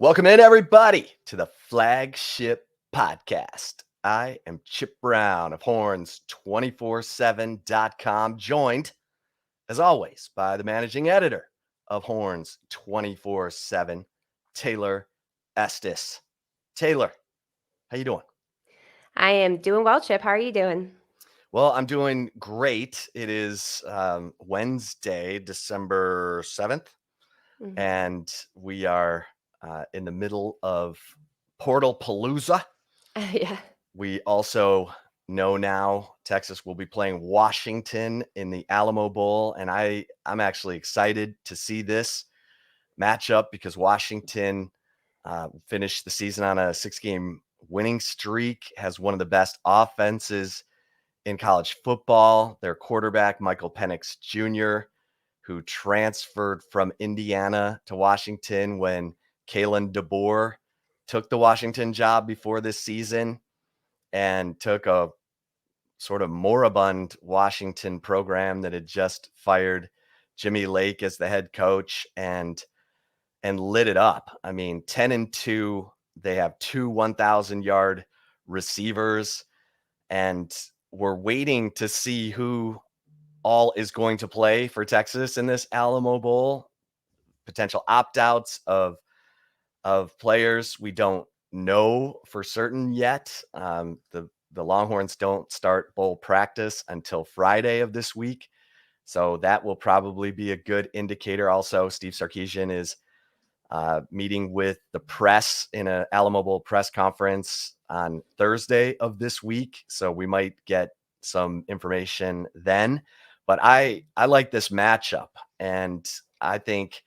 Welcome in, everybody, to the Flagship podcast. I am Chip Brown of Horns247.com, joined, as always, by the managing editor of Horns247, Taylor Estes. Taylor, how you doing? I am doing well, Chip. How are you doing? Well, I'm doing great. It is Wednesday, December 7th, Mhm. and we are in the middle of Portal Palooza. Yeah. We also know now Texas will be playing Washington in the Alamo Bowl, and I'm actually excited to see this matchup because Washington finished the season on a 6-game winning streak, has one of the best offenses in college football. Their quarterback, Michael Penix Jr., who transferred from Indiana to Washington when Kalen DeBoer took the Washington job before this season and took a sort of moribund Washington program that had just fired Jimmy Lake as the head coach and lit it up. I mean, 10-2, they have two 1,000-yard receivers, and we're waiting to see who all is going to play for Texas in this Alamo Bowl. Potential opt-outs of players we don't know for certain yet. The Longhorns don't start bowl practice until Friday of this week, so that will probably be a good indicator. Also, Steve Sarkisian is meeting with the press in an Alamo Bowl press conference on Thursday of this week, so we might get some information then. But I like this matchup, and I think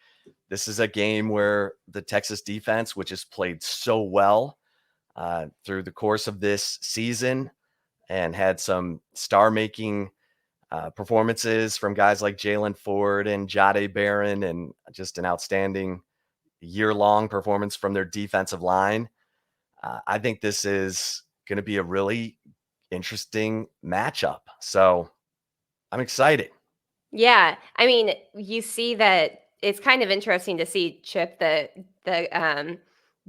this is a game where the Texas defense, which has played so well through the course of this season and had some star-making performances from guys like Jalen Ford and Jade Barron, and just an outstanding year-long performance from their defensive line. I think this is going to be a really interesting matchup. So I'm excited. Yeah. I mean, you see that it's kind of interesting to see, Chip, the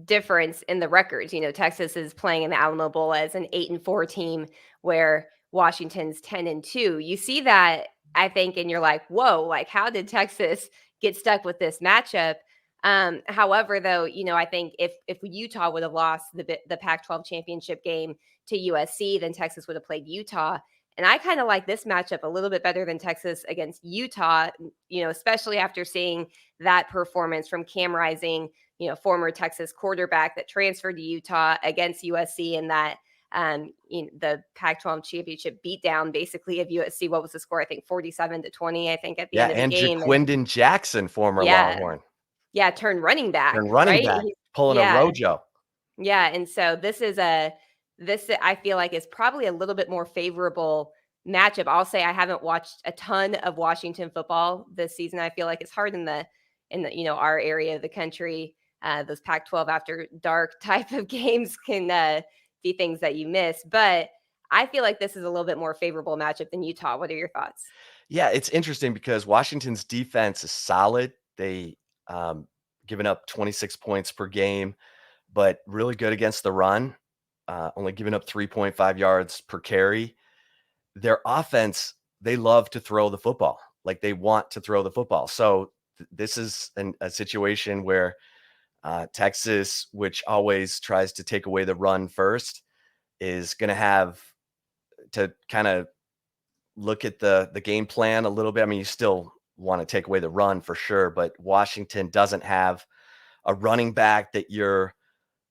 difference in the records. Texas is playing in the Alamo Bowl as an 8-4 team where Washington's 10-2. You see that, I think, and you're like, whoa, like how did Texas get stuck with this matchup? However, though, I think if Utah would have lost the Pac-12 championship game to USC, then Texas would have played Utah. And I kind of like this matchup a little bit better than Texas against Utah, especially after seeing that performance from Cam Rising, former Texas quarterback that transferred to Utah against USC in that the Pac-12 championship beatdown, basically, of USC. What was the score? I think 47-20. I think at the Yeah, end of the and game, and Jaquindon Jackson, former yeah, Longhorn, turned running back, and running right? back, pulling a Yeah, Rojo. yeah, and so this I feel like is probably a little bit more favorable matchup. I'll say I haven't watched a ton of Washington football this season. I feel like it's hard in the our area of the country. Those Pac-12 after dark type of games can be things that you miss, but I feel like this is a little bit more favorable matchup than Utah. What are your thoughts? Yeah, it's interesting because Washington's defense is solid. They given up 26 points per game, but really good against the run. Only giving up 3.5 yards per carry. Their offense, they love to throw the football. Like, they want to throw the football. So this is a situation where Texas, which always tries to take away the run first, is going to have to kind of look at the game plan a little bit. I mean, you still want to take away the run for sure, but Washington doesn't have a running back that you're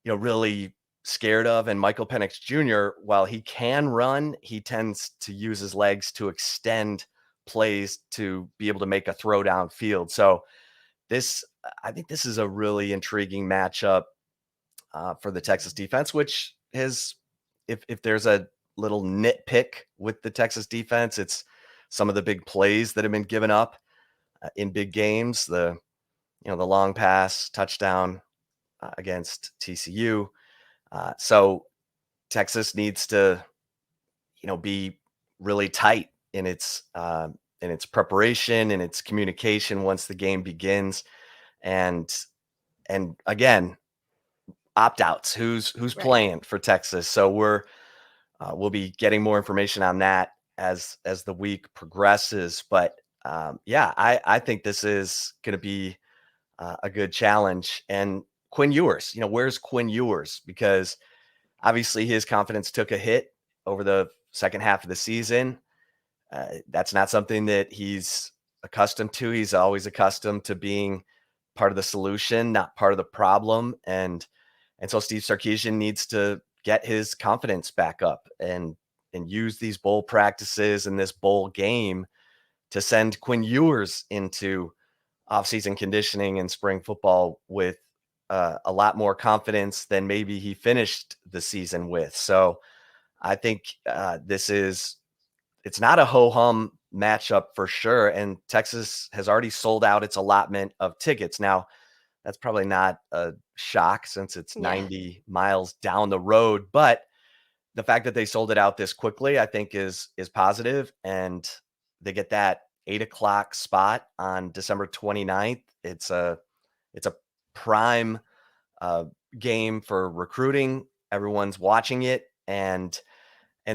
really scared of. And Michael Penix Jr., while he can run, he tends to use his legs to extend plays to be able to make a throw downfield. So I think this is a really intriguing matchup for the Texas defense, which is, if there's a little nitpick with the Texas defense, it's some of the big plays that have been given up in big games. The long pass touchdown against TCU. So Texas needs to be really tight in its preparation and its communication once the game begins. And again, opt-outs, who's Right. playing for Texas. So we'll be getting more information on that as the week progresses. But yeah, I think this is going to be a good challenge. And Quinn Ewers, where's Quinn Ewers? Because obviously his confidence took a hit over the second half of the season. That's not something that he's accustomed to. He's always accustomed to being part of the solution, not part of the problem. And so Steve Sarkisian needs to get his confidence back up and use these bowl practices and this bowl game to send Quinn Ewers into offseason conditioning and spring football with a lot more confidence than maybe he finished the season with. So I think it's not a ho-hum matchup for sure. And Texas has already sold out its allotment of tickets. Now, that's probably not a shock since it's Yeah. 90 miles down the road, but the fact that they sold it out this quickly, I think is positive. And they get that 8 o'clock spot on December 29th. It's a prime uh, game for recruiting. Everyone's watching it. And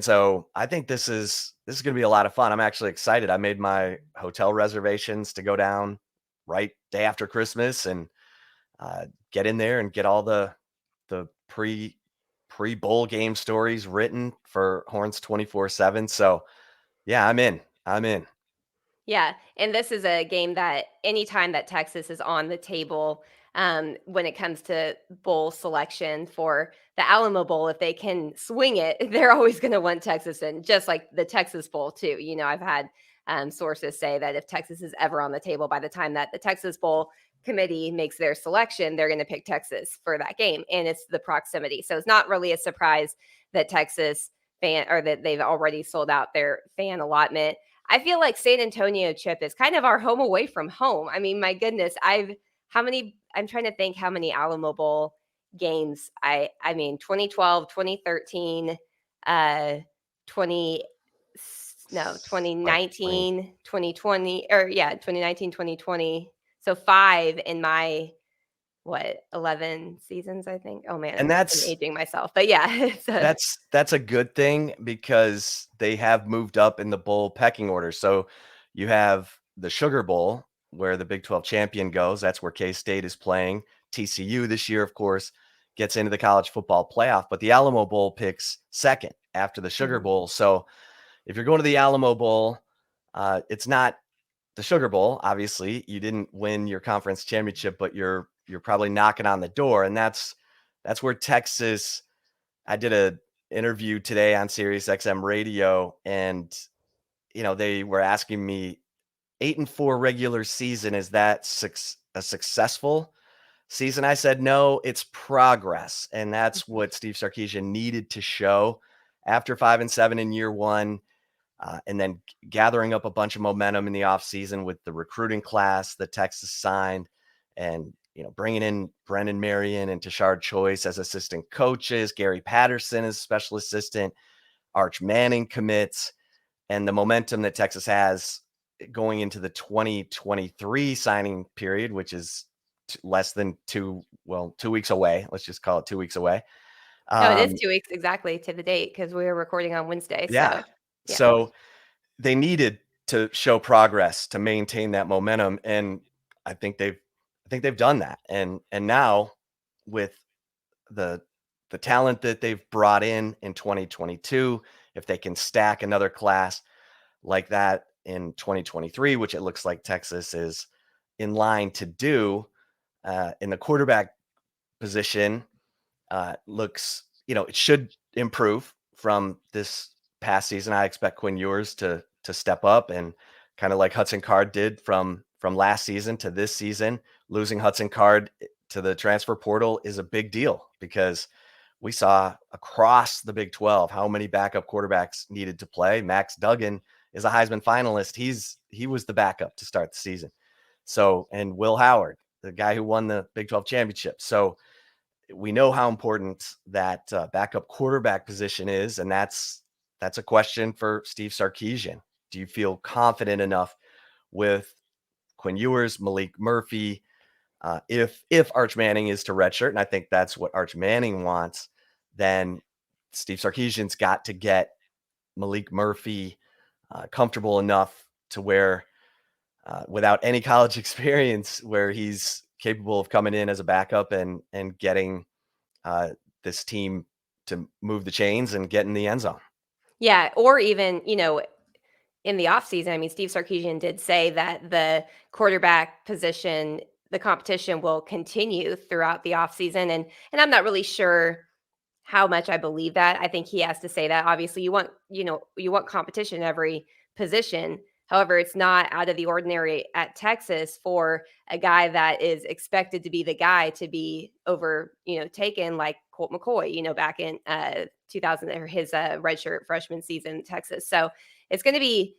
so I think this is going to be a lot of fun. I'm actually excited. I made my hotel reservations to go down right day after Christmas and get in there and get all the pre bowl game stories written for Horns 24/7. So yeah, I'm in. I'm in. Yeah, and this is a game that anytime that Texas is on the table, when it comes to bowl selection for the Alamo Bowl, if they can swing it, they're always going to want Texas in, just like the Texas Bowl too. I've had sources say that if Texas is ever on the table, by the time that the Texas Bowl committee makes their selection, they're going to pick Texas for that game, and it's the proximity. So it's not really a surprise that Texas fan or that they've already sold out their fan allotment. I feel like San Antonio, Chip, is kind of our home away from home. I mean, my goodness, I'm trying to think how many Alamo Bowl games I mean 2012, 2013, 20 no, Like 20. 2019, 2020, or yeah, 2019, 2020. So 5 in my 11 seasons, I think. Oh And man, I'm that's aging myself. But yeah, it's a that's a good thing because they have moved up in the bowl pecking order. So you have the Sugar Bowl where the Big 12 champion goes. That's where K-State is playing. TCU this year, of course, gets into the college football playoff, but the Alamo Bowl picks second after the Sugar Mhm. Bowl. So if you're going to the Alamo Bowl, it's not the Sugar Bowl. Obviously, you didn't win your conference championship, but you're probably knocking on the door, and that's where Texas. I did a interview today on Sirius XM radio, and they were asking me 8-4 regular season, is that a successful season? I said no, it's progress, and that's Mhm. what Steve Sarkisian needed to show after 5-7 in year one. And then gathering up a bunch of momentum in the offseason with the recruiting class that Texas signed, and bringing in Brennan Marion and Tashard Choice as assistant coaches, Gary Patterson as special assistant, Arch Manning commits, and the momentum that Texas has going into the 2023 signing period, which is less than 2 weeks away. Let's just call it 2 weeks away. No, it is Um, 2 weeks exactly to the date because we were recording on Wednesday. yeah. So yeah. So they needed to show progress to maintain that momentum, and I think they've done that. And now with the the talent that they've brought in 2022, if they can stack another class like that in 2023, which it looks like Texas is in line to do, in the quarterback position, looks, it should improve from this past season. I expect Quinn Ewers to step up, and kind of like Hudson Card did from last season to this season. Losing Hudson Card to the transfer portal is a big deal because we saw across the Big 12 how many backup quarterbacks needed to play. Max Duggan is a Heisman finalist. He was the backup to start the season. So, and Will Howard, the guy who won the Big 12 championship. So we know how important that backup quarterback position is, and that's a question for Steve Sarkisian. Do you feel confident enough with Quinn Ewers, Malik Murphy, If Arch Manning is to redshirt, and I think that's what Arch Manning wants, then Steve Sarkisian's got to get Malik Murphy comfortable enough to where, without any college experience, where he's capable of coming in as a backup and getting uh, this team to move the chains and get in the end zone. Yeah, or even, in the offseason, I mean, Steve Sarkisian did say that the quarterback position, the competition will continue throughout the offseason, and I'm not really sure how much I believe that. I think he has to say that. Obviously, you want competition in every position. However, it's not out of the ordinary at Texas for a guy that is expected to be the guy to be taken like Colt McCoy, back in 2000 or his redshirt freshman season in Texas. So it's going to be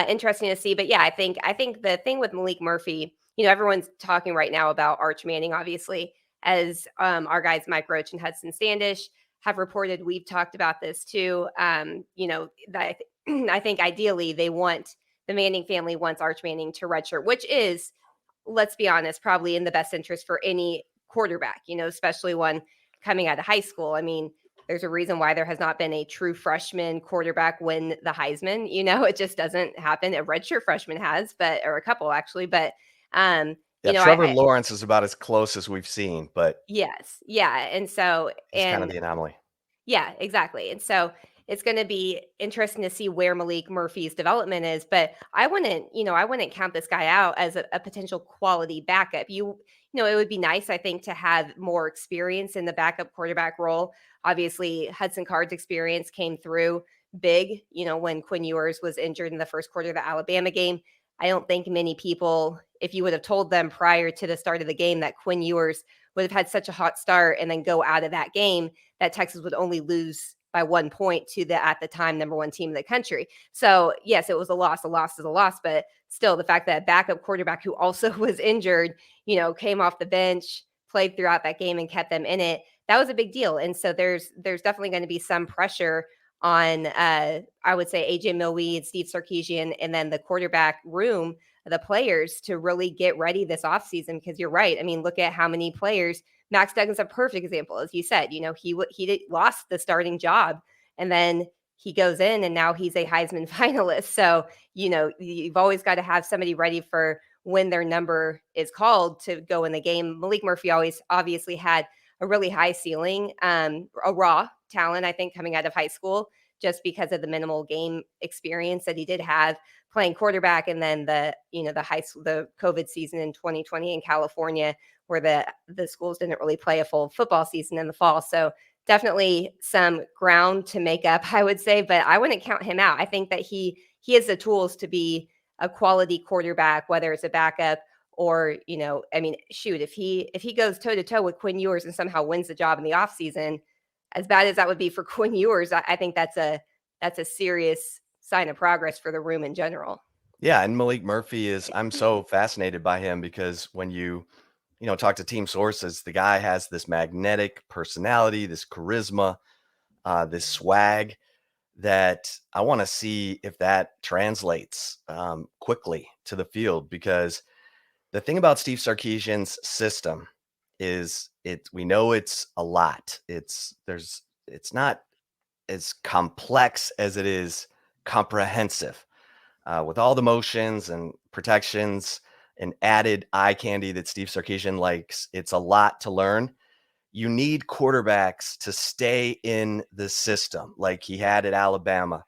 interesting to see. But yeah, I think the thing with Malik Murphy, everyone's talking right now about Arch Manning, obviously, as our guys Mike Roach and Hudson Standish have reported. We've talked about this too. That I think ideally the Manning family wants Arch Manning to redshirt, which is, let's be honest, probably in the best interest for any quarterback, especially one coming out of high school. I mean, there's a reason why there has not been a true freshman quarterback win the Heisman. It just doesn't happen. A redshirt freshman has, or a couple actually, but Yeah, Trevor Lawrence is about as close as we've seen, but yes, yeah, and so he's kind of and the anomaly. yeah, exactly. And so it's going to be interesting to see where Malik Murphy's development is. But I wouldn't count this guy out as a potential quality backup. It would be nice, I think, to have more experience in the backup quarterback role. Obviously, Hudson Card's experience came through big, when Quinn Ewers was injured in the first quarter of the Alabama game. I don't think many people, if you would have told them prior to the start of the game that Quinn Ewers would have had such a hot start and then go out of that game, that Texas would only lose by 1 point to the, at the time, number one team in the country. So yes, it was a loss. A loss is a loss, but still the fact that backup quarterback who also was injured, came off the bench, played throughout that game and kept them in it, that was a big deal. And so there's definitely going to be some pressure on, I would say, AJ Milwee and Steve Sarkisian, and then the quarterback room, the players, to really get ready this offseason. Because you're right. I mean, look at how many players. Max Duggan's a perfect example, as you said. He lost the starting job, and then he goes in, and now he's a Heisman finalist. So you've always got to have somebody ready for when their number is called to go in the game. Malik Murphy always obviously had a really high ceiling, a raw talent, I think, coming out of high school, just because of the minimal game experience that he did have playing quarterback, and then the COVID season in 2020 in California, where the schools didn't really play a full football season in the fall. So definitely some ground to make up, I would say, but I wouldn't count him out. I think that he has the tools to be a quality quarterback, whether it's a backup or, I mean, shoot, if he goes toe to toe with Quinn Ewers and somehow wins the job in the offseason, as bad as that would be for Quinn Ewers, I think that's a serious sign of progress for the room in general. Yeah, and Malik Murphy I'm so fascinated by him because when talk to team sources, the guy has this magnetic personality, this charisma, this swag that I want to see if that translates quickly to the field. Because the thing about Steve Sarkisian's system is we know it's a lot. It's not as complex as it is comprehensive, with all the motions and protections and added eye candy that Steve Sarkisian likes. It's a lot to learn. You need quarterbacks to stay in the system like he had at Alabama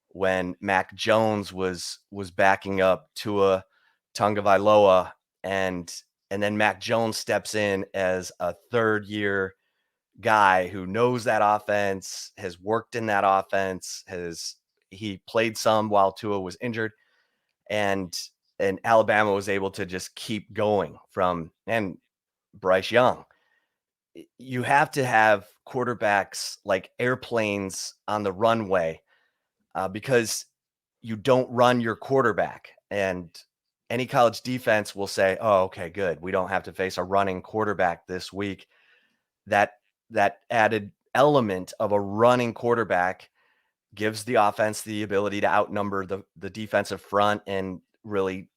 when Mac Jones was backing up Tua Tagovailoa, and then Mac Jones steps in as a third year guy who knows that offense, has worked in that offense, he played some while Tua was injured, and Alabama was able to just keep going and Bryce Young. You have to have quarterbacks like airplanes on the runway, because you don't run your quarterback. And any college defense will say, oh, okay, good, we don't have to face a running quarterback this week. That added element of a running quarterback gives the offense the ability to outnumber the defensive front and really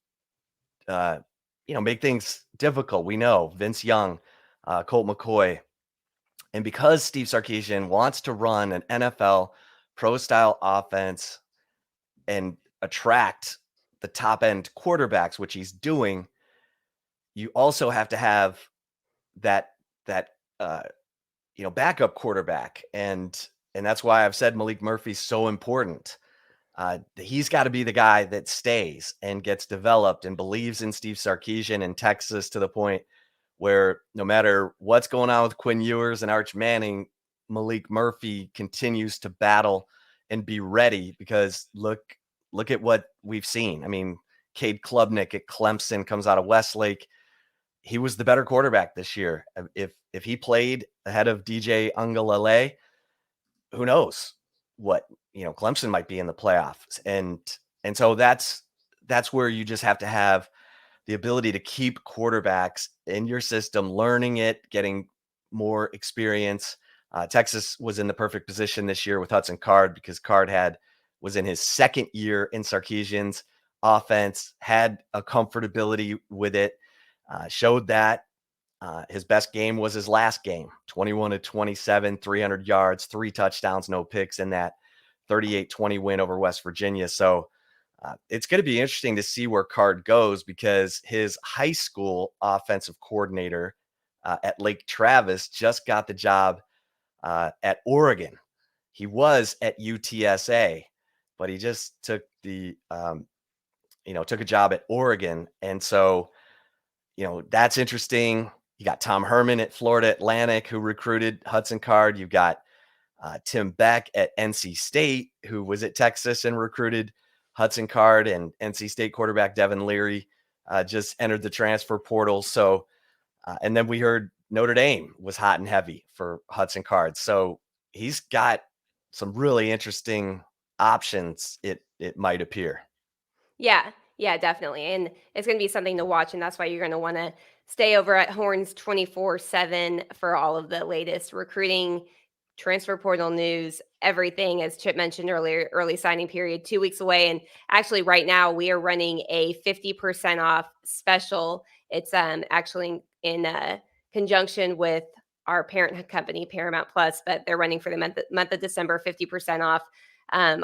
make things difficult. We know Vince Young, Colt McCoy, and because Steve Sarkisian wants to run an NFL pro style offense and attract the top end quarterbacks, which he's doing, you also have to have that that uh, backup quarterback, and that's why I've said Malik Murphy's so important. He's got to be the guy that stays and gets developed and believes in Steve Sarkisian in Texas to the point where no matter what's going on with Quinn Ewers and Arch Manning, Malik Murphy continues to battle and be ready because look at what we've seen. I mean, Cade Klubnik at Clemson comes out of Westlake. He was the better quarterback this year. If he played ahead of DJ Ungalale, who knows what Clemson might be in the playoffs. And so that's where you just have to have the ability to keep quarterbacks in your system, learning it, getting more experience. Texas was in the perfect position this year with Hudson Card because Card was in his second year in Sarkisian's offense, had a comfortability with it, showed that. His best game was his last game, 21-27, 300 yards, 3 touchdowns, no picks in that 38-20 win over West Virginia. So it's going to be interesting to see where Card goes because his high school offensive coordinator at Lake Travis just got the job at Oregon. He was at UTSA, but he just took took a job at Oregon. And so, that's interesting. You got Tom Herman at Florida Atlantic, who recruited Hudson Card. You've got Tim Beck at NC State, who was at Texas and recruited Hudson Card, and NC State quarterback Devin Leary just entered the transfer portal. So, and then we heard Notre Dame was hot and heavy for Hudson Card. So he's got some really interesting options, it might appear. Yeah, yeah, definitely. And it's going to be something to watch. And that's why you're going to want to stay over at Horns 24/7 for all of the latest recruiting, transfer portal news, everything. As Chip mentioned earlier, early signing period 2 weeks away. And actually, right now, we are running a 50% off special. It's actually in conjunction with our parent company, Paramount Plus, but they're running for the month of December, 50% off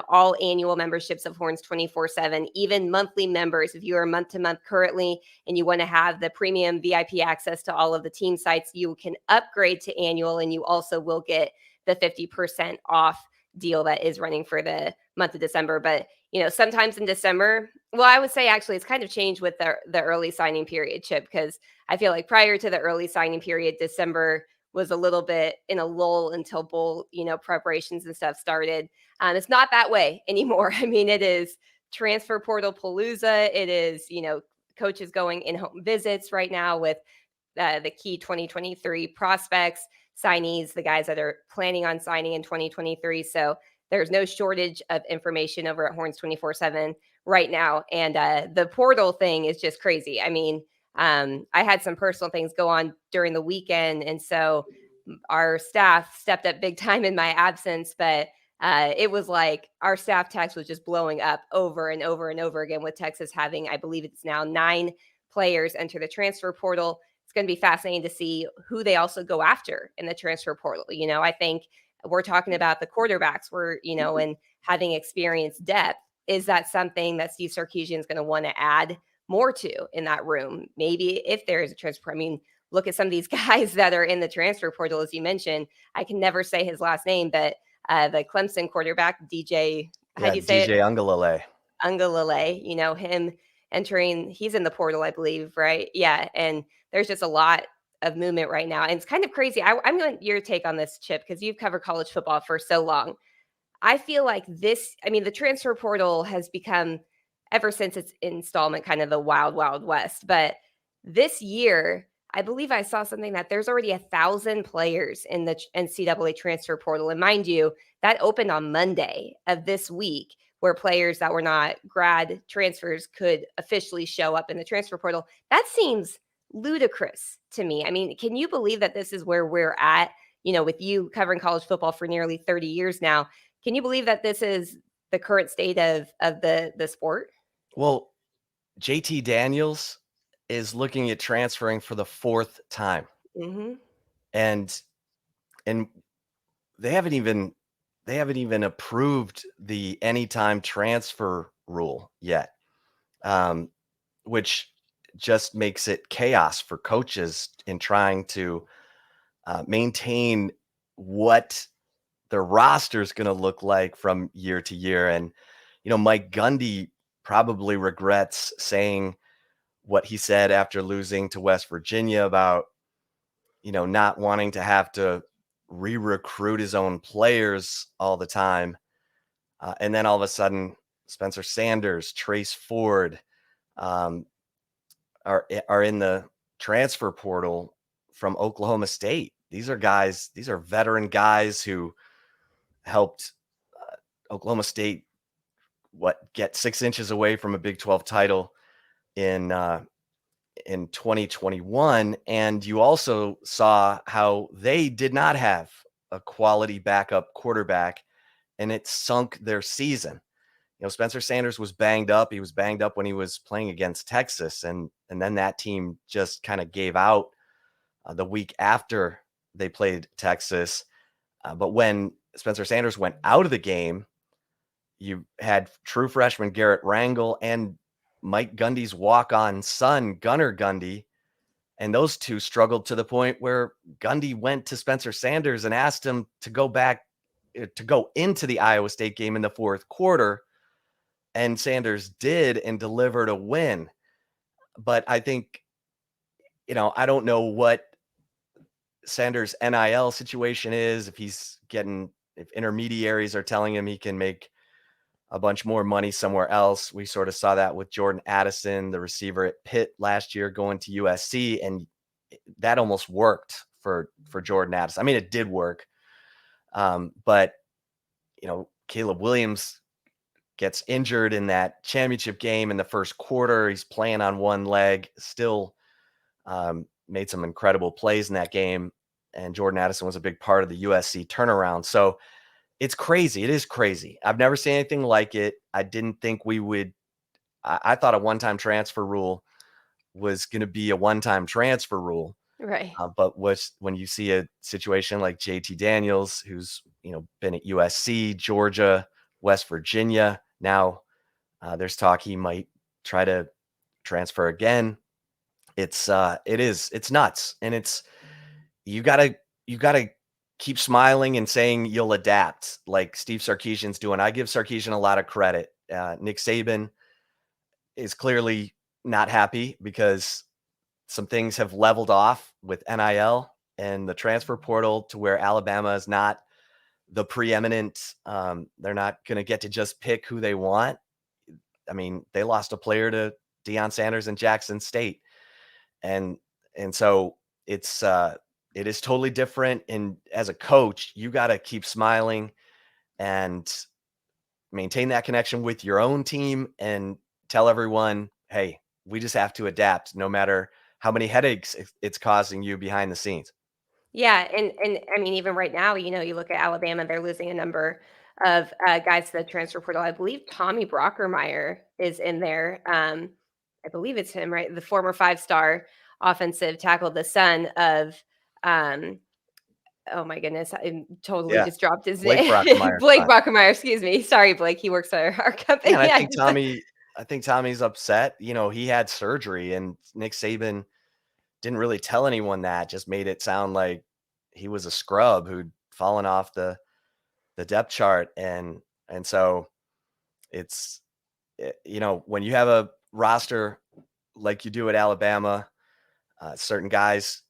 all annual memberships of Horns 24/7, even monthly members. If you are month to month currently and you want to have the premium VIP access to all of the team sites, you can upgrade to annual, and you also will get the 50% off deal that is running for the month of December. But sometimes in December, well, I would say actually it's kind of changed with the early signing period, Chip, because I feel like prior to the early signing period, December was a little bit in a lull until bowl, preparations and stuff started. It's not that way anymore. I mean, it is transfer portal palooza. It is, coaches going in home visits right now with the key 2023 prospects, signees, the guys that are planning on signing in 2023. So there's no shortage of information over at Horns 24/7 right now. And the portal thing is just crazy. I mean, I had some personal things go on during the weekend. And so our staff stepped up big time in my absence, but it was like our staff text was just blowing up over and over and over again with Texas having, I believe it's now 9 players enter the transfer portal. It's going to be fascinating to see who they also go after in the transfer portal. I think we're talking about the quarterbacks and having experienced depth. Is that something that Steve Sarkisian is going to want to add more to in that room? Maybe if there is a transfer. I mean, look at some of these guys that are in the transfer portal, as you mentioned. I can never say his last name, but the Clemson quarterback, DJ, how do you say DJ it? Ungalale. Ungalale, him entering, he's in the portal, I believe, right? Yeah. And there's just a lot of movement right now. And it's kind of crazy. I'm going your take on this, Chip, because you've covered college football for so long. I feel like the transfer portal has become, ever since its installment, kind of the wild, wild west. But this year, I believe I saw something that there's already 1,000 players in the NCAA transfer portal. And mind you, that opened on Monday of this week, where players that were not grad transfers could officially show up in the transfer portal. That seems ludicrous to me. I mean, can you believe that this is where we're at? With you covering college football for nearly 30 years now, can you believe that this is the current state of the sport? Well, JT Daniels is looking at transferring for the fourth time, Mhm. and and they haven't even approved the anytime transfer rule yet, um, which just makes it chaos for coaches in trying to maintain what their roster is going to look like from year to year. And Mike Gundy probably regrets saying what he said after losing to West Virginia about not wanting to have to re-recruit his own players all the time. And then all of a sudden, Spencer Sanders, Trace Ford um, are in the transfer portal from Oklahoma State. These are veteran guys who helped Oklahoma State get 6 inches away from a Big 12 title in in 2021. And you also saw how they did not have a quality backup quarterback, and it sunk their season. Spencer Sanders was banged up. He was banged up when he was playing against Texas, and then that team just kind of gave out the week after they played Texas. But when Spencer Sanders went out of the game, you had true freshman Garrett Rangel and Mike Gundy's walk-on son, Gunnar Gundy, and those two struggled to the point where Gundy went to Spencer Sanders and asked him to go back to go into the Iowa State game in the fourth quarter. And Sanders did and delivered a win. But I think, I don't know what Sanders' NIL situation is, if intermediaries are telling him he can make a bunch more money somewhere else. We sort of saw that with Jordan Addison, the receiver at Pitt last year, going to USC, and that almost worked for Jordan Addison. I mean, it did work, but Caleb Williams gets injured in that championship game in the first quarter. He's playing on one leg, still made some incredible plays in that game, and Jordan Addison was a big part of the USC turnaround. So it's crazy. It is crazy. I've never seen anything like it. I didn't think we would. I thought a one-time transfer rule was going to be a one-time transfer rule. Right. But when you see a situation like JT Daniels, who's been at USC, Georgia, West Virginia, now there's talk he might try to transfer again. It's nuts, and you gotta keep smiling and saying you'll adapt, like Steve Sarkisian's doing. I give Sarkisian a lot of credit. Nick Saban is clearly not happy because some things have leveled off with NIL and the transfer portal to where Alabama is not the preeminent. They're not going to get to just pick who they want. I mean, they lost a player to Deion Sanders and Jackson State, and so it is totally different. And as a coach, you got to keep smiling and maintain that connection with your own team and tell everyone, hey, we just have to adapt no matter how many headaches it's causing you behind the scenes. Yeah, and I mean, even right now, you look at Alabama, they're losing a number of guys to the transfer portal. I believe Tommy Brockermeyer is in there. I believe it's him, right? The former five-star offensive tackle, the son of, um, oh my goodness, I totally Yeah. just dropped his Blake name. Brockermeyer's Blake son. Brockermeyer, excuse me. Sorry, Blake. He works at our Yeah, and company. I think Tommy's upset. He had surgery, and Nick Saban didn't really tell anyone that, just made it sound like he was a scrub who'd fallen off the depth chart. And so it's when you have a roster like you do at Alabama, certain guys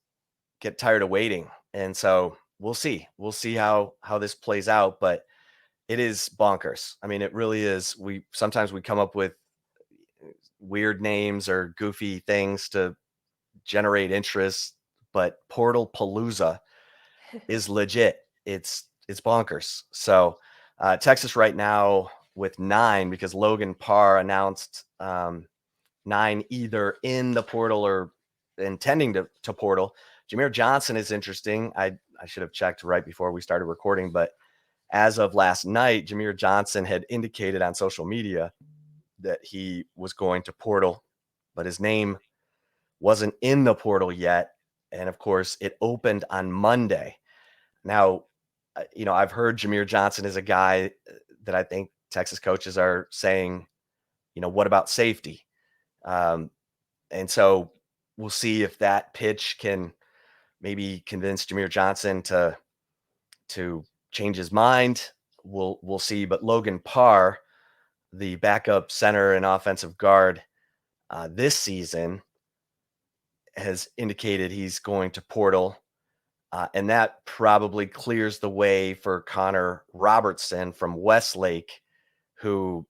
get tired of waiting. And so we'll see how this plays out, but it is bonkers. I mean, it really is. Sometimes we come up with weird names or goofy things to generate interest, but Portal Palooza is legit. It's bonkers. So Texas right now with 9, because Logan Parr announced 9 either in the portal or intending to portal. Jameer Johnson is interesting. I should have checked right before we started recording, but as of last night, Jameer Johnson had indicated on social media that he was going to portal, but his name wasn't in the portal yet. And of course, it opened on Monday. Now, I've heard Jameer Johnson is a guy that I think Texas coaches are saying, what about safety? Um, and so we'll see if that pitch can maybe convince Jameer Johnson to change his mind. We'll see. But Logan Parr, the backup center and offensive guard this season, has indicated he's going to portal. And that probably clears the way for Connor Robertson from Westlake, who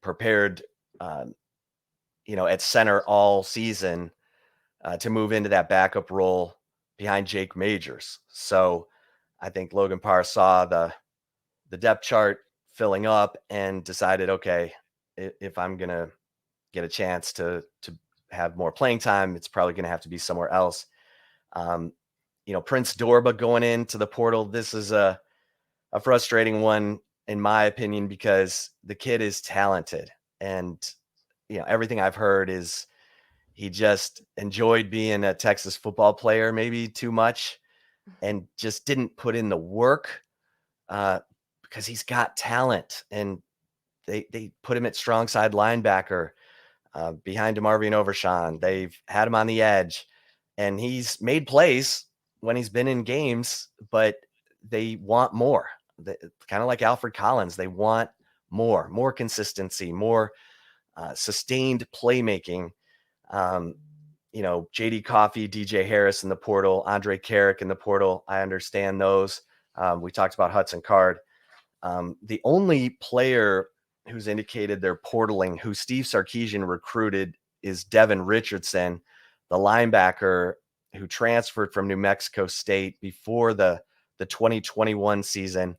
prepared, at center all season to move into that backup role behind Jake Majors. So I think Logan Parr saw the depth chart filling up and decided, okay, if I'm going to get a chance to have more playing time, it's probably going to have to be somewhere else. Prince Dorba going into the portal. This is a frustrating one, in my opinion, because the kid is talented. And, everything I've heard is he just enjoyed being a Texas football player, maybe too much, and just didn't put in the work because he's got talent. And they put him at strong side linebacker behind DeMarvion Overshawn. They've had him on the edge, and he's made plays when he's been in games, but they want more. Kind of like Alfred Collins, they want more consistency, more sustained playmaking. JD Coffey, DJ Harris in the portal, Andre Carrick in the portal. I understand those. We talked about Hudson Card. The only player who's indicated they're portaling, who Steve Sarkisian recruited, is Devin Richardson, the linebacker who transferred from New Mexico State before the 2021 season.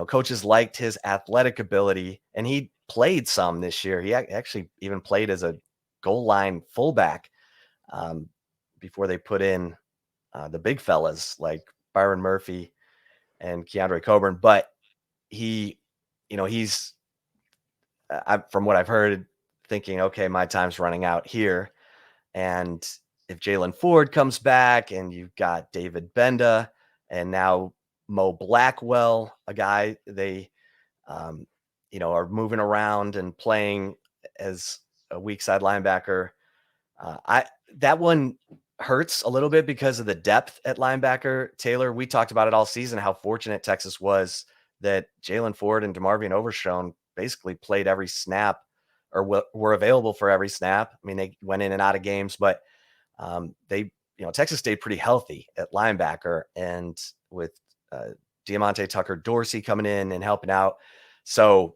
Coaches liked his athletic ability, and he played some this year. He actually even played as a goal line fullback before they put in the big fellas like Byron Murphy and Keandre Coburn. But he's from what I've heard, thinking, okay, my time's running out here. And if Jalen Ford comes back and you've got David Benda and now Mo Blackwell, a guy they, are moving around and playing as a weak side linebacker. That one hurts a little bit because of the depth at linebacker. Taylor, we talked about it all season, how fortunate Texas was that Jalen Ford and DeMarvion Overshawn basically played every snap or were available for every snap. I mean, they went in and out of games, but Texas stayed pretty healthy at linebacker, and with Diamante Tucker Dorsey coming in and helping out. So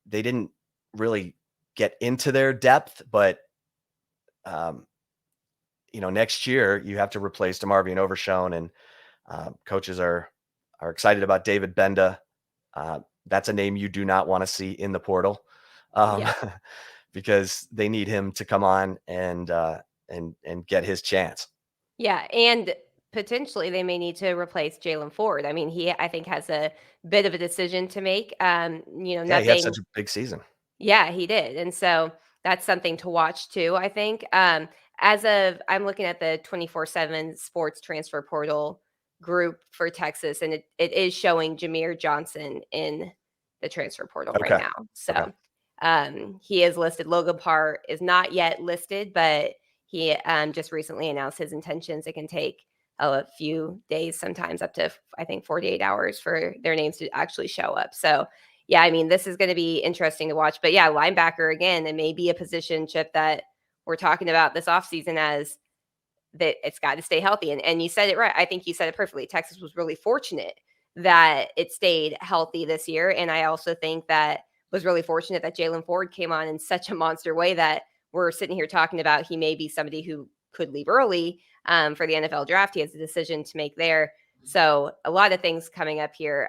they didn't really get into their depth, but next year you have to replace DeMarvion Overshawn, and coaches are excited about David Benda. That's a name you do not want to see in the portal, Yeah. because they need him to come on and get his chance. Yeah, and potentially they may need to replace Jalen Ford. I mean, I think, has a bit of a decision to make. Yeah, he had such Nothing. a big season. Yeah, he did, and so that's something to watch too, I think. I'm looking at the 24/7 Sports Transfer Portal group for Texas, and it is showing Jameer Johnson in the transfer portal right Okay. now. Okay. So, he is listed. Logan Parr is not yet listed, but he just recently announced his intentions. It can take a few days, sometimes up to, I think, 48 hours for their names to actually show up. So, yeah, I mean, this is going to be interesting to watch. But yeah, linebacker again, it may be a position, Chip, that we're talking about this offseason, as that it's got to stay healthy. And you said it right. I think you said it perfectly. Texas was really fortunate that it stayed healthy this year. And I also think that was really fortunate that Jalen Ford came on in such a monster way that we're sitting here talking about he may be somebody who could leave early for the NFL draft. He has a decision to make there. So a lot of things coming up here.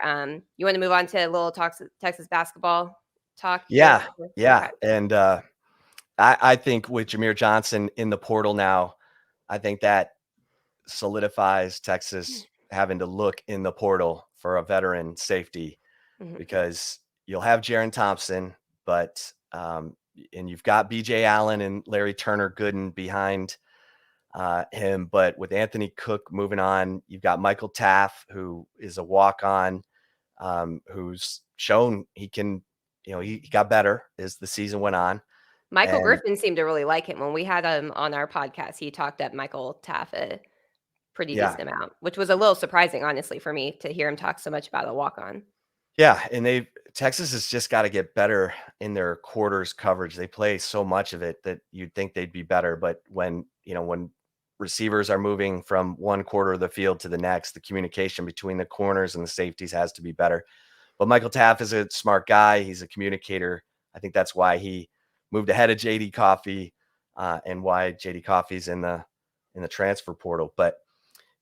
You want to move on to a little Texas basketball talk here? Yeah. Okay. Yeah. And I think with Jameer Johnson in the portal now, I think that solidifies Texas having to look in the portal for a veteran safety, Mhm. because you'll have Jaron Thompson, but you've got BJ Allen and Larry Turner Gooden behind him, but with Anthony Cook moving on, you've got Michael Taff, who is a walk-on, who's shown he can, he got better as the season went on. Michael And Griffin seemed to really like him. When we had him on our podcast, he talked up Michael Taff a pretty yeah, decent amount, which was a little surprising, honestly, for me to hear him talk so much about a walk-on. yeah, and Texas has just got to get better in their quarters coverage. They play so much of it that you'd think they'd be better, but when receivers are moving from one quarter of the field to the next, the communication between the corners and the safeties has to be better. But Michael Taff is a smart guy. He's a communicator. I think that's why he moved ahead of JD Coffee, and why JD Coffee's in the transfer portal. But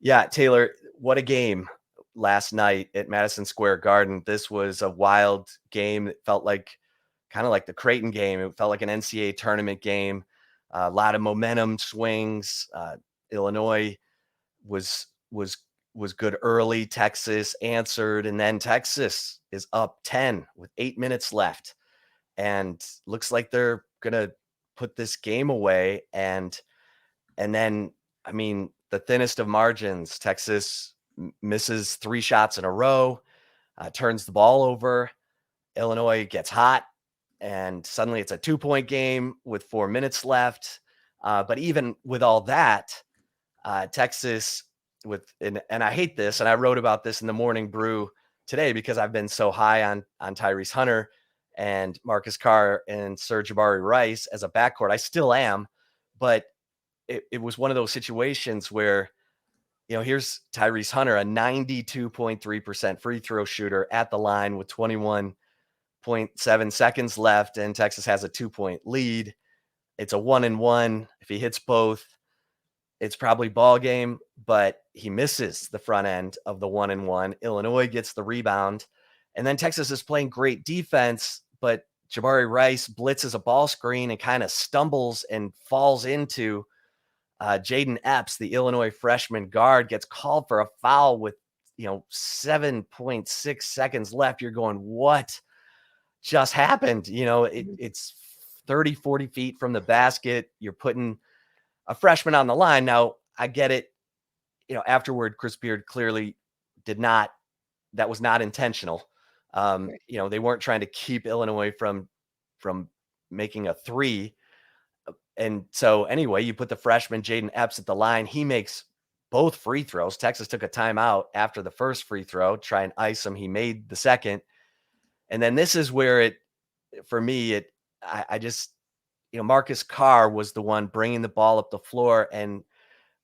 yeah, Taylor, what a game last night at Madison Square Garden. This was a wild game. It felt like kind of like the Creighton game. It felt like an NCAA tournament game. A lot of momentum swings. Illinois was good early. Texas answered, and then Texas is up 10 with 8 minutes left, and looks like they're gonna put this game away. And then, I mean, the thinnest of margins, Texas misses 3 shots in a row, turns the ball over. Illinois gets hot, and suddenly it's a 2-point game with 4 minutes left. But even with all that, Texas and I hate this, and I wrote about this in the Morning Brew today because I've been so high on Tyrese Hunter and Marcus Carr and Sir Jabari Rice as a backcourt. I still am, but it was one of those situations where, here's Tyrese Hunter, a 92.3% free throw shooter at the line with 21.7 seconds left, and Texas has a 2-point lead. It's a 1-and-1. If he hits both, it's probably ball game, but he misses the front end of the 1-and-1. Illinois gets the rebound, and then Texas is playing great defense, but Jabari Rice blitzes a ball screen and kind of stumbles and falls into Jaden Epps, the Illinois freshman guard, gets called for a foul with 7.6 seconds left. You're going, what just happened? It's 30, 40 feet from the basket. You're putting a freshman on the line. Now, I get it. Afterward, Chris Beard clearly that was not intentional. They weren't trying to keep Illinois from making a three. And so anyway, you put the freshman Jaden Epps at the line. He makes both free throws. Texas took a timeout after the first free throw, try and ice him. He made the second. And then this is where I just, Marcus Carr was the one bringing the ball up the floor, and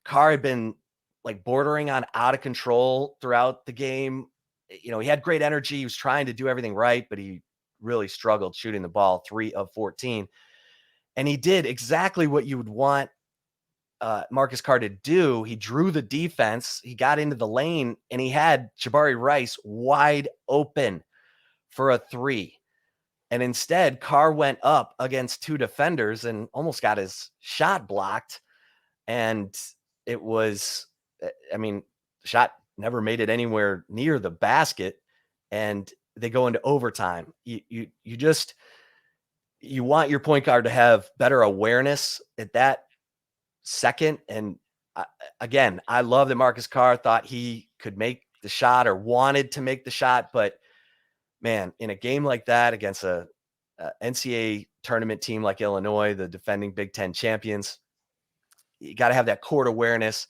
Carr had been like bordering on out of control throughout the game. He had great energy. He was trying to do everything right, but he really struggled shooting the ball, 3 of 14. And he did exactly what you would want Marcus Carr to do. He drew the defense. He got into the lane, and he had Jabari Rice wide open for a 3. And instead, Carr went up against 2 defenders and almost got his shot blocked. And it was, the shot never made it anywhere near the basket. And they go into overtime. You want your point guard to have better awareness at that second. And again, I love that Marcus Carr thought he could make the shot or wanted to make the shot, but man, in a game like that against a NCAA tournament team like Illinois, the defending Big Ten champions, you got to have that court awareness.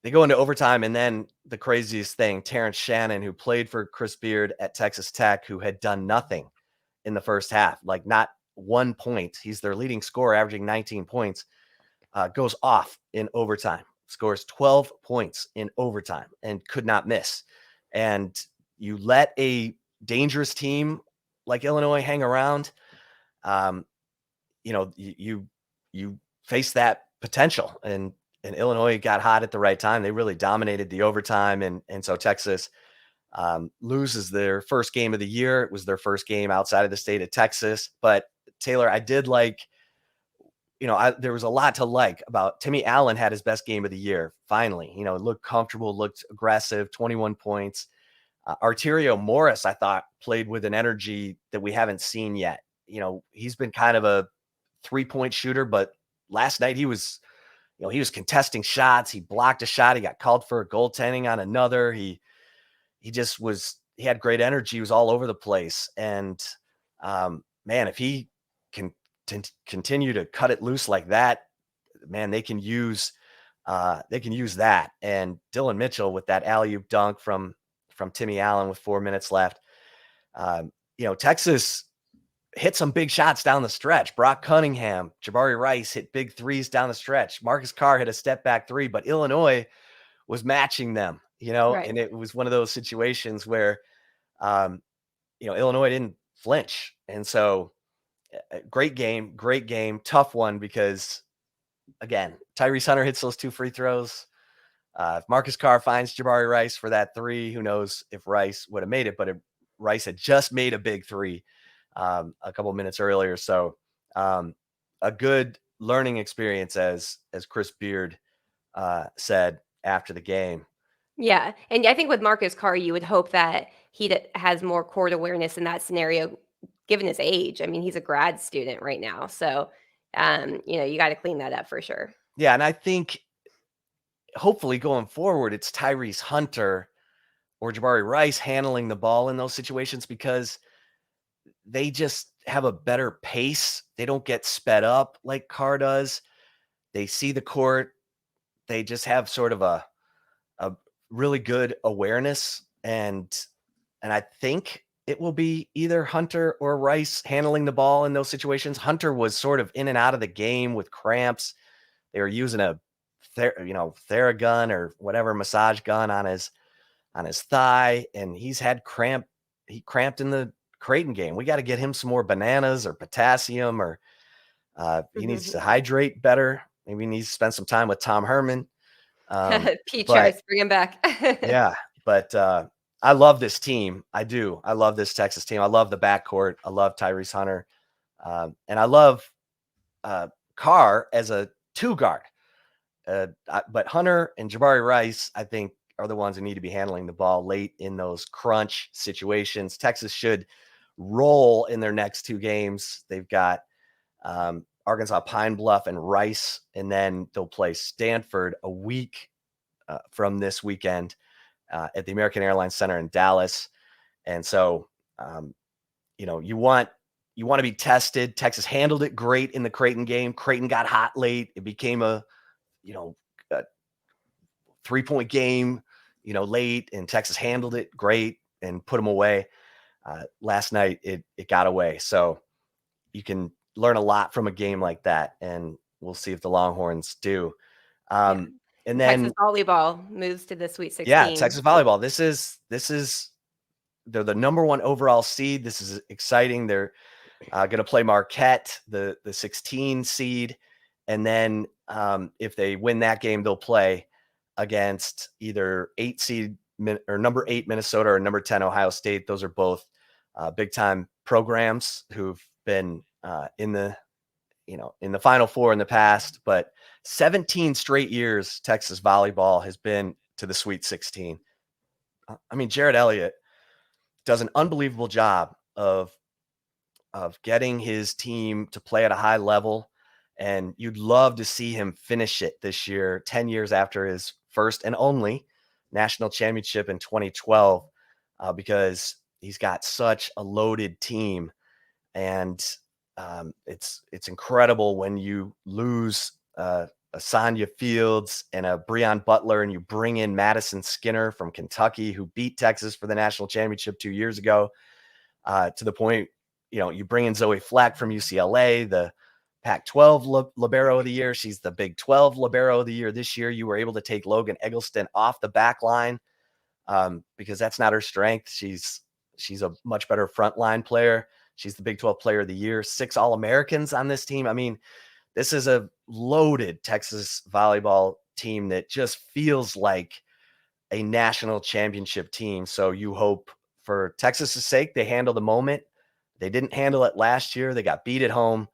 They go into overtime, and then the craziest thing, Terrence Shannon, who played for Chris Beard at Texas Tech, who had done nothing in the first half, like not 1 point. He's their leading scorer, averaging 19 points, goes off in overtime, scores 12 points in overtime and could not miss. And you let a dangerous team like Illinois hang around, you face that potential. And Illinois got hot at the right time. They really dominated the overtime. And so Texas loses their first game of the year. It was their first game outside of the state of Texas. But Taylor, I did like, there was a lot to like about Timmy Allen. Had his best game of the year. Finally, looked comfortable, looked aggressive, 21 points. Arterio Morris, I thought, played with an energy that we haven't seen yet. He's been kind of a 3-point shooter, but last night he was contesting shots. He blocked a shot. He got called for a goaltending on another. He had great energy. He was all over the place. And man, if he can continue to cut it loose like that, man, they can use that. And Dylan Mitchell with that alley-oop dunk from Timmy Allen with 4 minutes left. Texas hit some big shots down the stretch. Brock Cunningham, Jabari Rice hit big threes down the stretch. Marcus Carr hit a step back three, but Illinois was matching them, Right. and it was one of those situations where, Illinois didn't flinch. And so great game, tough one because, again, Tyrese Hunter hits those 2 free throws. If Marcus Carr finds Jabari Rice for that three, who knows if Rice would have made it, but Rice had just made a big three a couple minutes earlier. So a good learning experience, as Chris Beard said after the game. Yeah, and I think with Marcus Carr, you would hope that he has more court awareness in that scenario, given his age. I mean, he's a grad student right now, so you got to clean that up for sure. Yeah, and I think hopefully going forward, it's Tyrese Hunter or Jabari Rice handling the ball in those situations because they just have a better pace. They don't get sped up like Carr does. They see the court. They just have sort of a really good awareness. And I think it will be either Hunter or Rice handling the ball in those situations. Hunter was sort of in and out of the game with cramps. They were using a Theragun or whatever massage gun on his thigh, and he's had cramp. He cramped in the Creighton game. We got to get him some more bananas or potassium, or he needs to hydrate better. Maybe he needs to spend some time with Tom Herman. Peach But Ice, bring him back. yeah, but I love this team. I do. I love this Texas team. I love the backcourt. I love Tyrese Hunter, and I love Carr as a two guard. But Hunter and Jabari Rice, I think, are the ones who need to be handling the ball late in those crunch situations. Texas should roll in their next 2 games. They've got Arkansas Pine Bluff and Rice, and then they'll play Stanford a week from this weekend at the American Airlines Center in Dallas. And so, you want to be tested. Texas handled it great in the Creighton game. Creighton got hot late. It became a 3-point game, late, and Texas handled it great and put them away. Last night, it got away. So you can learn a lot from a game like that, and we'll see if the Longhorns do. Yeah. And Texas then, volleyball moves to the Sweet yeah, 16. Texas volleyball. This is they're the number 1 overall seed. This is exciting. They're going to play Marquette, the 16 seed. And then if they win that game, they'll play against either 8 seed or number 8 Minnesota or number 10 Ohio State. Those are both big time programs who've been in the Final Four in the past. But 17 straight years Texas volleyball has been to the Sweet 16. I mean, Jared Elliott does an unbelievable job of getting his team to play at a high level. And you'd love to see him finish it this year, 10 years after his first and only national championship in 2012, because he's got such a loaded team. And it's incredible when you lose a Sonya Fields and a Breon Butler, and you bring in Madison Skinner from Kentucky, who beat Texas for the national championship 2 years ago, to the point, you bring in Zoe Flack from UCLA, the Pac-12 Libero of the Year. She's the Big 12 Libero of the Year this year. You were able to take Logan Eggleston off the back line because that's not her strength. She's a much better frontline player. She's the Big 12 Player of the Year. 6 All-Americans on this team. I mean, this is a loaded Texas volleyball team that just feels like a national championship team. So you hope, for Texas's sake, they handle the moment. They didn't handle it last year. They got beat at home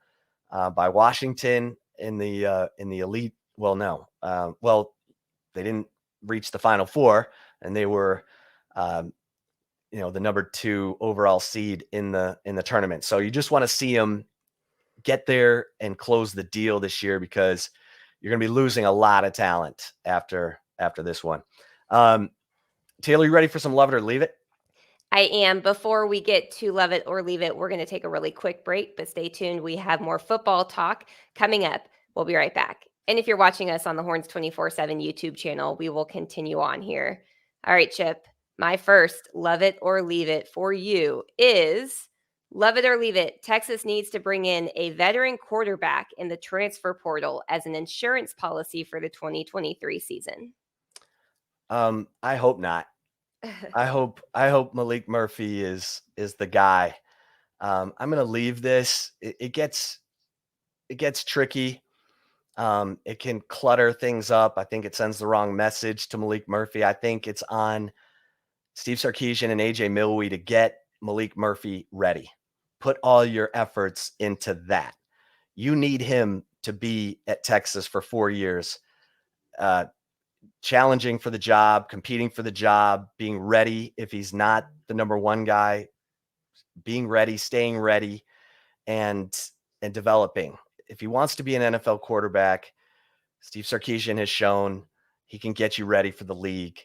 by Washington in the elite. Well, no. They didn't reach the Final Four, and they were, the number 2 overall seed in the tournament. So you just want to see them get there and close the deal this year, because you're going to be losing a lot of talent after this one. Taylor, you ready for some love it or leave it? I am. Before we get to love it or leave it, we're going to take a really quick break, but stay tuned. We have more football talk coming up. We'll be right back. And if you're watching us on the Horns 24/7 YouTube channel, we will continue on here. All right, Chip, my first love it or leave it for you is love it or leave it. Texas needs to bring in a veteran quarterback in the transfer portal as an insurance policy for the 2023 season. I hope not. I hope Malik Murphy is the guy. I'm going to leave this. It gets tricky. It can clutter things up. I think it sends the wrong message to Malik Murphy. I think it's on Steve Sarkisian and AJ Milwee to get Malik Murphy ready. Put all your efforts into that. You need him to be at Texas for 4 years, challenging for the job, competing for the job, being ready if he's not the number one guy, being ready, staying ready, and developing. If he wants to be an NFL quarterback, Steve Sarkisian has shown he can get you ready for the league.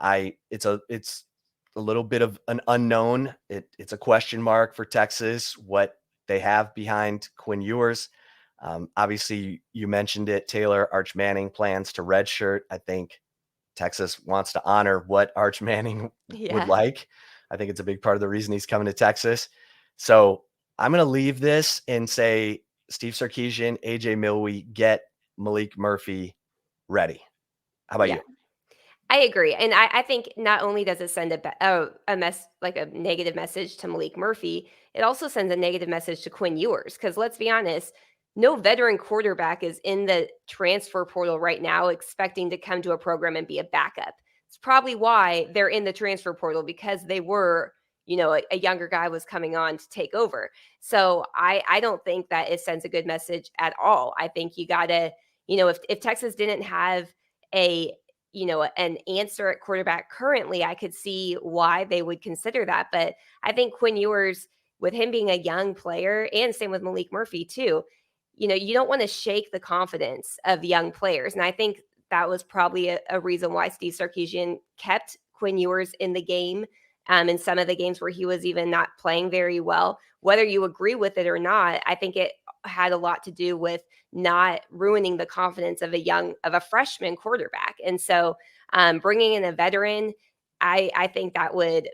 It's a little bit of an unknown. It's a question mark for Texas, what they have behind Quinn Ewers. Obviously, you mentioned it, Taylor. Arch Manning plans to redshirt. I think Texas wants to honor what Arch Manning would like. I think it's a big part of the reason he's coming to Texas. So I'm going to leave this and say Steve Sarkisian, AJ Milwee, get Malik Murphy ready. How about you? I agree, and I think not only does it send a negative message to Malik Murphy, it also sends a negative message to Quinn Ewers. Because let's be honest, no veteran quarterback is in the transfer portal right now expecting to come to a program and be a backup. It's probably why they're in the transfer portal, because they were, a younger guy was coming on to take over. So I don't think that it sends a good message at all. I think you gotta, if Texas didn't have a an answer at quarterback currently, I could see why they would consider that. But I think Quinn Ewers, with him being a young player, and same with Malik Murphy too, you don't want to shake the confidence of young players. And I think that was probably a reason why Steve Sarkisian kept Quinn Ewers in the game, in some of the games where he was even not playing very well. Whether you agree with it or not, I think it had a lot to do with not ruining the confidence of a freshman quarterback. And so bringing in a veteran, I think that would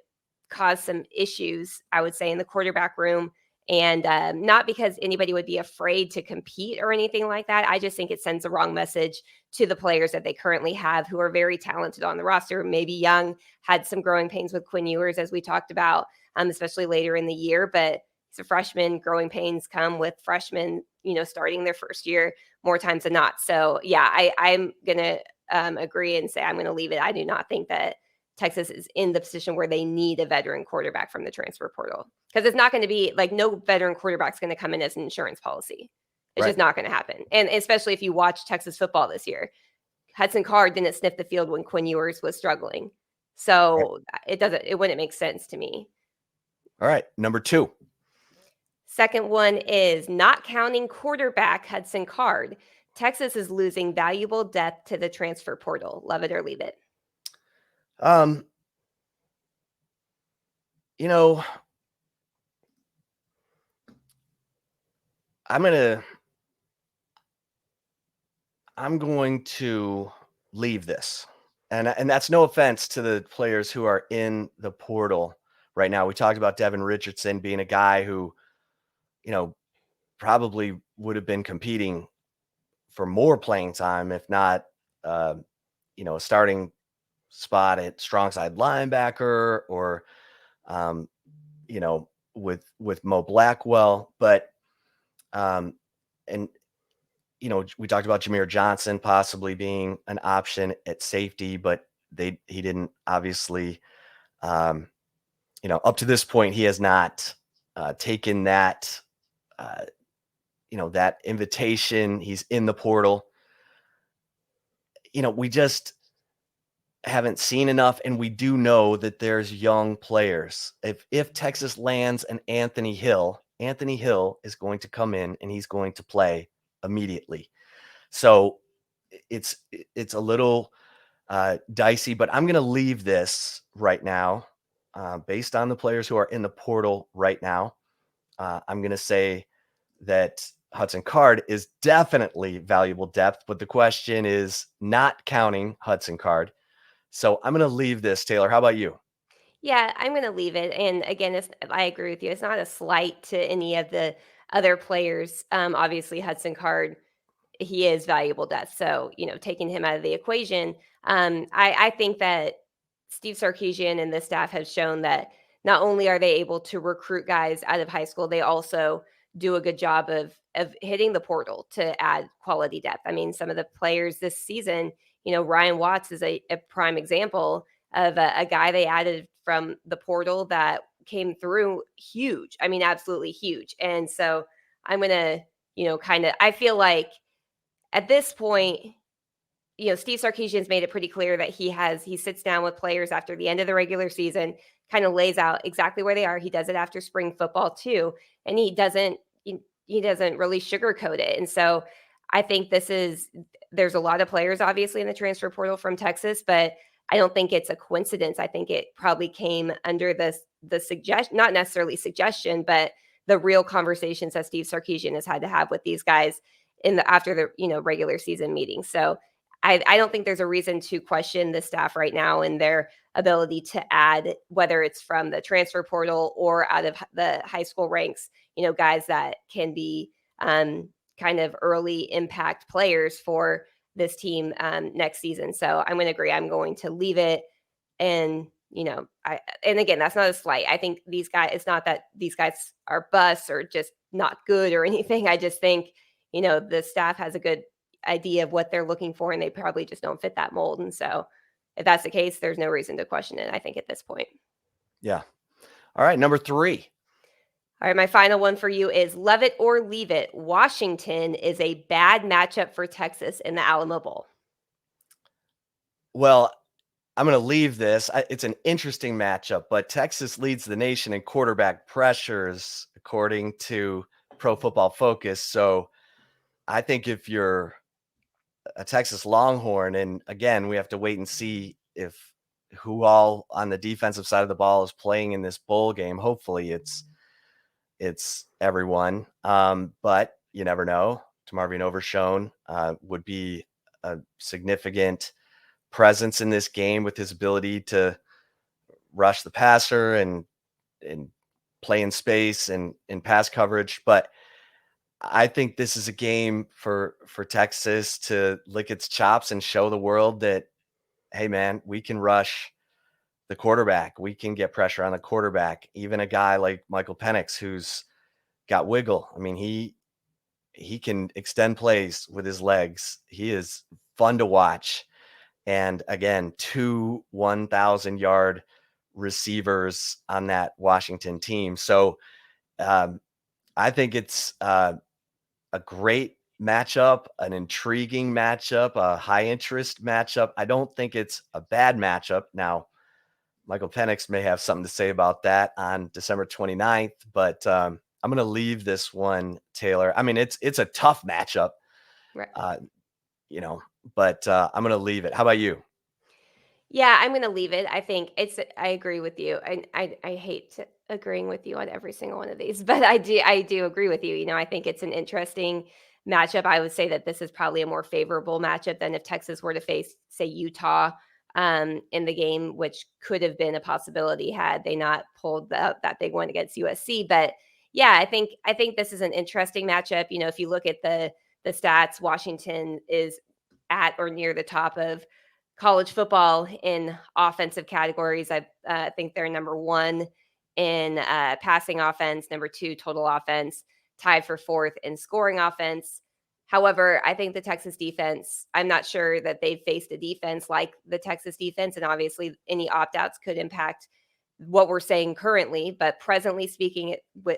cause some issues, I would say, in the quarterback room. And not because anybody would be afraid to compete or anything like that. I just think it sends the wrong message to the players that they currently have, who are very talented on the roster, maybe young, had some growing pains with Quinn Ewers, as we talked about, especially later in the year. But he's a freshman. Growing pains come with freshmen, starting their first year more times than not. So, yeah, I'm going to agree and say I'm going to leave it. I do not think that Texas is in the position where they need a veteran quarterback from the transfer portal, because it's not going to be like, no veteran quarterback's going to come in as an insurance policy. It's just not going to happen. And especially if you watch Texas football this year, Hudson Card didn't sniff the field when Quinn Ewers was struggling. So it wouldn't make sense to me. All right. Number 2. Second one is not counting quarterback Hudson Card. Texas is losing valuable depth to the transfer portal. Love it or leave it. I'm going to leave this. And that's no offense to the players who are in the portal right now. We talked about Devin Richardson being a guy who, probably would have been competing for more playing time, if not, a starting spot at strong side linebacker, or, with Mo Blackwell. But, and, we talked about Jameer Johnson possibly being an option at safety, but he didn't, obviously, up to this point, he has not taken that, that invitation. He's in the portal. We just haven't seen enough, and we do know that there's young players. If Texas lands an Anthony Hill, Anthony Hill is going to come in and he's going to play immediately. So it's a little dicey, but I'm going to leave this right now based on the players who are in the portal right now. I'm going to say that Hudson Card is definitely valuable depth, but the question is not counting Hudson Card. So I'm going to leave this, Taylor. How about you? Yeah, I'm gonna leave it, and again, I agree with you, it's not a slight to any of the other players, obviously, Hudson Card, he is valuable depth, so, taking him out of the equation, I think that Steve Sarkisian and the staff have shown that not only are they able to recruit guys out of high school, they also do a good job of hitting the portal to add quality depth. I mean, some of the players this season, Ryan Watts is a prime example of a guy they added from the portal that came through huge. I mean, absolutely huge. And so I'm gonna, kind of I feel like at this point, Steve Sarkisian's made it pretty clear that he sits down with players after the end of the regular season, kind of lays out exactly where they are. He does it after spring football too, and he doesn't really sugarcoat it. And so I think there's a lot of players obviously in the transfer portal from Texas, but I don't think it's a coincidence. I think it probably came under the suggestion, not necessarily suggestion, but the real conversations that Steve Sarkisian has had to have with these guys after the regular season meeting. So I don't think there's a reason to question the staff right now and their ability to add, whether it's from the transfer portal or out of the high school ranks, guys that can be kind of early impact players for this team next season. So I'm going to agree. I'm going to leave it. And, and again, that's not a slight. I think these guys, it's not that these guys are busts or just not good or anything. I just think, the staff has a good idea of what they're looking for and they probably just don't fit that mold. And so if that's the case, there's no reason to question it, I think, at this point. Yeah. All right. Number 3. All right, my final one for you is love it or leave it. Washington is a bad matchup for Texas in the Alamo Bowl. Well, I'm going to leave this. It's an interesting matchup, but Texas leads the nation in quarterback pressures, according to Pro Football Focus. So I think if you're a Texas Longhorn, and again, we have to wait and see if who all on the defensive side of the ball is playing in this bowl game. Hopefully it's everyone. But you never know. Tamarvian Overshone would be a significant presence in this game with his ability to rush the passer and play in space and in pass coverage. But I think this is a game for Texas to lick its chops and show the world that, hey man, we can rush the quarterback. We can get pressure on the quarterback. Even a guy like Michael Penix, who's got wiggle. I mean, he can extend plays with his legs. He is fun to watch. And again, 2 1,000-yard receivers on that Washington team. So I think it's a great matchup, an intriguing matchup, a high interest matchup. I don't think it's a bad matchup. Now, Michael Penix may have something to say about that on December 29th, but I'm going to leave this one, Taylor. I mean, it's a tough matchup, Right. But I'm going to leave it. How about you? Yeah, I'm gonna leave it. I agree with you. And I hate agreeing with you on every single one of these, but I do agree with you. I think it's an interesting matchup. I would say that this is probably a more favorable matchup than if Texas were to face, say, Utah in the game, which could have been a possibility had they not pulled that big one against USC. But yeah, I think this is an interesting matchup. If you look at the stats, Washington is at or near the top of college football in offensive categories. I think they're number one in passing offense, number two total offense, tied for fourth in scoring offense. However, I think the Texas defense, I'm not sure that they've faced a defense like the Texas defense. And obviously, any opt outs could impact what we're saying currently. But presently speaking,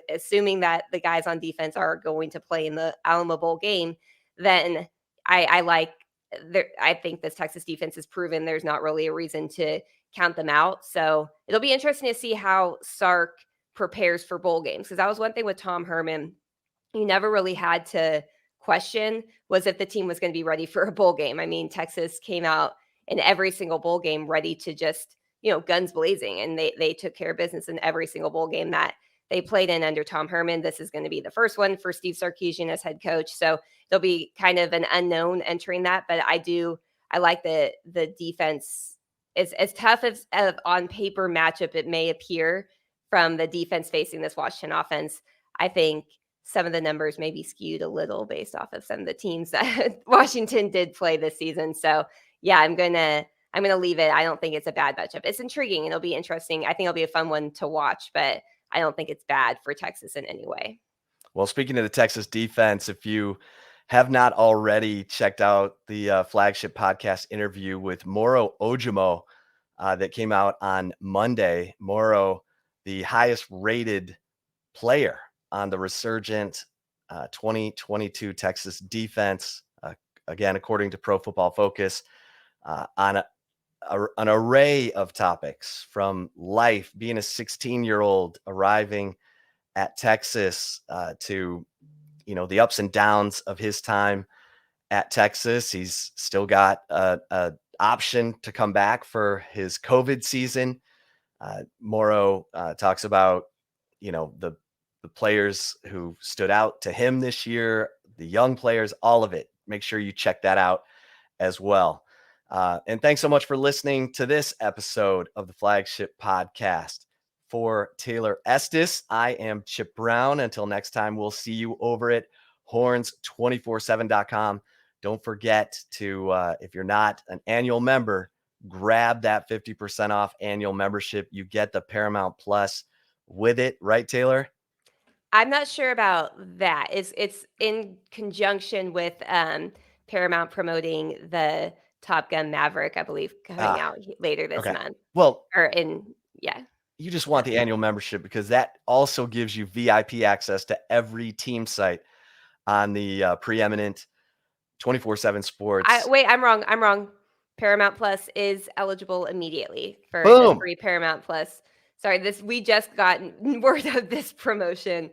assuming that the guys on defense are going to play in the Alamo Bowl game, then I think this Texas defense has proven there's not really a reason to count them out. So it'll be interesting to see how Sark prepares for bowl games. Because that was one thing with Tom Herman. You never really had to question was if the team was going to be ready for a bowl game. I mean, Texas came out in every single bowl game ready to just, guns blazing, and they took care of business in every single bowl game that they played in under Tom Herman. This is going to be the first one for Steve Sarkisian as head coach. So there'll be kind of an unknown entering that, but I like the defense. It's as tough as on paper matchup it may appear from the defense facing this Washington offense. I think some of the numbers may be skewed a little based off of some of the teams that Washington did play this season. So yeah, I'm gonna leave it. I don't think it's a bad matchup. It's intriguing and it'll be interesting. I think it'll be a fun one to watch, but I don't think it's bad for Texas in any way. Well, speaking of the Texas defense, if you have not already checked out the Flagship podcast interview with Moro Ojomo that came out on Monday, Moro, the highest rated player on the resurgent 2022 Texas defense, again, according to Pro Football Focus, on an array of topics from life, being a 16-year-old arriving at Texas to, the ups and downs of his time at Texas. He's still got a option to come back for his COVID season. Moro talks about, the players who stood out to him this year, the young players, all of it. Make sure you check that out as well. And thanks so much for listening to this episode of the Flagship Podcast. For Taylor Estes, I am Chip Brown. Until next time, we'll see you over at horns247.com. Don't forget to, if you're not an annual member, grab that 50% off annual membership. You get the Paramount Plus with it, right, Taylor? I'm not sure about that. It's in conjunction with Paramount promoting the Top Gun Maverick, I believe, coming out later this month. Well, yeah. You just want the annual membership because that also gives you VIP access to every team site on the preeminent 24/7 Sports. I'm wrong. Paramount Plus is eligible immediately for Boom. the free Paramount Plus. Sorry, we just got word of this promotion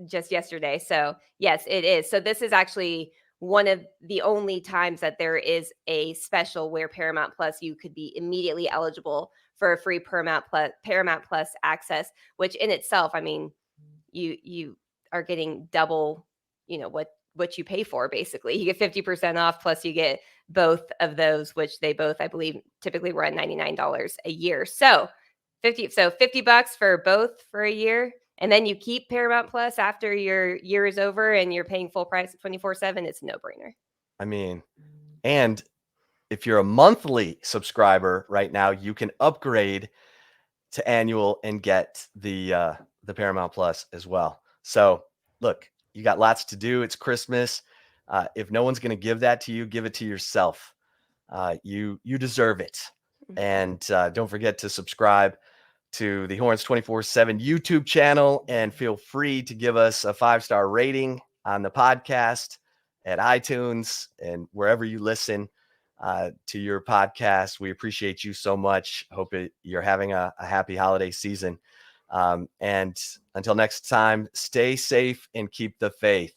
just yesterday. So yes, it is. So this is actually one of the only times that there is a special where Paramount Plus, you could be immediately eligible for a free Paramount Plus access, which in itself, I mean, you are getting double, what you pay for. Basically, you get 50% off, plus you get both of those, which they both, I believe, typically run $99 a year. So $50 for both for a year. And then you keep Paramount Plus after your year is over and you're paying full price 24/7. It's a no-brainer. I mean, and if you're a monthly subscriber right now, you can upgrade to annual and get the Paramount Plus as well. So look, you got lots to do. It's Christmas. If no one's going to give that to you, give it to yourself. You deserve it. And don't forget to subscribe to the Horns 24/7 YouTube channel, and feel free to give us a 5-star rating on the podcast at iTunes and wherever you listen to your podcast. We appreciate you so much. Hope you're having a happy holiday season. And until next time, stay safe and keep the faith.